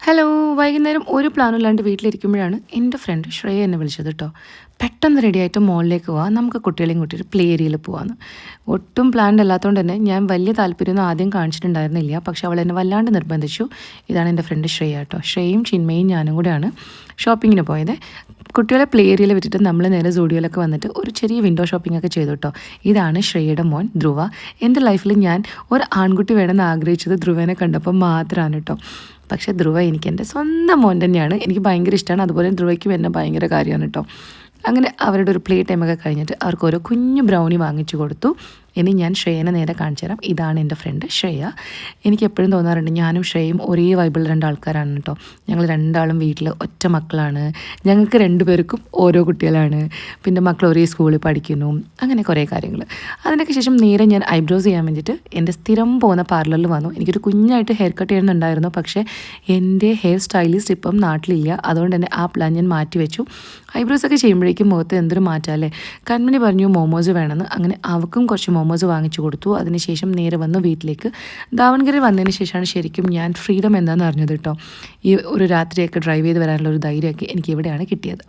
Hello വൈകുന്നേരം ഒരു പ്ലാനും ഇല്ലാണ്ട് വീട്ടിലിരിക്കുമ്പോഴാണ് എൻ്റെ ഫ്രണ്ട് ശ്രേയ എന്നെ വിളിച്ചത് കേട്ടോ. പെട്ടെന്ന് റെഡിയായിട്ട് മോളിലേക്ക് പോവാം, നമുക്ക് കുട്ടികളെയും കൂട്ടിയിട്ട് പ്ലേ ഏരിയയിൽ പോവാമെന്ന്. ഒട്ടും പ്ലാൻഡ് അല്ലാത്തതുകൊണ്ട് തന്നെ ഞാൻ വലിയ താല്പര്യമൊന്നും ആദ്യം കാണിച്ചിട്ടുണ്ടായിരുന്നില്ല. പക്ഷെ അവൾ എന്നെ വല്ലാണ്ട് നിർബന്ധിച്ചു. ഇതാണ് എൻ്റെ ഫ്രണ്ട് ശ്രേയ കേട്ടോ. ശ്രേയയും ചിന്മയും ഞാനും കൂടെയാണ് ഷോപ്പിങ്ങിന് പോയത്. കുട്ടികളെ പ്ലേ ഏരിയയിൽ വിട്ടിട്ട് നമ്മൾ നേരെ സൂഡിയോയിലൊക്കെ വന്നിട്ട് ഒരു ചെറിയ വിൻഡോ ഷോപ്പിംഗ് ഒക്കെ ചെയ്തു കേട്ടോ. ഇതാണ് ശ്രേയയുടെ മോൻ ധ്രുവ. എൻ്റെ ലൈഫിൽ ഞാൻ ഒരു ആൺകുട്ടി വേണമെന്ന് ആഗ്രഹിച്ചത് ധ്രുവനെ കണ്ടപ്പോൾ മാത്രമാണ് കേട്ടോ. പക്ഷേ ധ്രുവ എനിക്ക് എൻ്റെ സ്വന്തം മോൻ തന്നെയാണ്. എനിക്ക് ഭയങ്കര ഇഷ്ടമാണ്. അതുപോലെ ധ്രുവയ്ക്കും എന്നെ ഭയങ്കര കാര്യമാണ് കേട്ടോ. അങ്ങനെ അവരുടെ ഒരു പ്ലേ ടൈമൊക്കെ കഴിഞ്ഞിട്ട് അവർക്ക് ഓരോ കുഞ്ഞു ബ്രൗണി വാങ്ങിച്ചു കൊടുത്തു. ഇനി ഞാൻ ശ്രേയനെ നേരെ കാണിച്ചു തരാം. ഇതാണ് എൻ്റെ ഫ്രണ്ട് ശ്രേയ. എനിക്ക് എപ്പോഴും തോന്നാറുണ്ട് ഞാനും ശ്രേയയും ഒരേ വൈബിൾ രണ്ടാൾക്കാരാണ് കേട്ടോ. ഞങ്ങൾ രണ്ടാളും വീട്ടിൽ ഒറ്റ മക്കളാണ്. ഞങ്ങൾക്ക് രണ്ടുപേർക്കും ഓരോ കുട്ടികളാണ്. പിന്നെ മക്കൾ ഒരേ സ്കൂളിൽ പഠിക്കുന്നു. അങ്ങനെ കുറേ കാര്യങ്ങൾ. അതിനൊക്കെ ശേഷം നേരെ ഞാൻ ഐബ്രോസ് ചെയ്യാൻ വേണ്ടിയിട്ട് എൻ്റെ സ്ഥിരം പോകുന്ന പാർലറിൽ വന്നു. എനിക്കൊരു കുഞ്ഞായിട്ട് ഹെയർ കട്ട് ചെയ്യണമെന്നുണ്ടായിരുന്നു. പക്ഷേ എൻ്റെ ഹെയർ സ്റ്റൈലിസ്റ്റ് ഇപ്പം നാട്ടിലില്ല. അതുകൊണ്ട് തന്നെ ആ പ്ലാൻ ഞാൻ മാറ്റി വെച്ചു. ഐബ്രോസൊക്കെ ചെയ്യുമ്പോഴേക്കും മുഖത്ത് എന്തൊരു മാറ്റമല്ലേ. കൺമണി പറഞ്ഞു മോമോസ് വേണമെന്ന്. അങ്ങനെ അവൾക്കും കുറച്ച് മോമോസ് വാങ്ങിച്ചു കൊടുത്തു. അതിനുശേഷം നേരെ വന്നു വീട്ടിലേക്ക്. ദാവൺഗിരി വന്നതിന് ശേഷമാണ് ശരിക്കും ഞാൻ ഫ്രീഡം എന്താണെന്ന് അറിഞ്ഞത് കേട്ടോ. ഈ ഒരു രാത്രിയൊക്കെ ഡ്രൈവ് ചെയ്ത് വരാനുള്ള ഒരു ധൈര്യമൊക്കെ എനിക്ക് ഇവിടെയാണ് കിട്ടിയത്.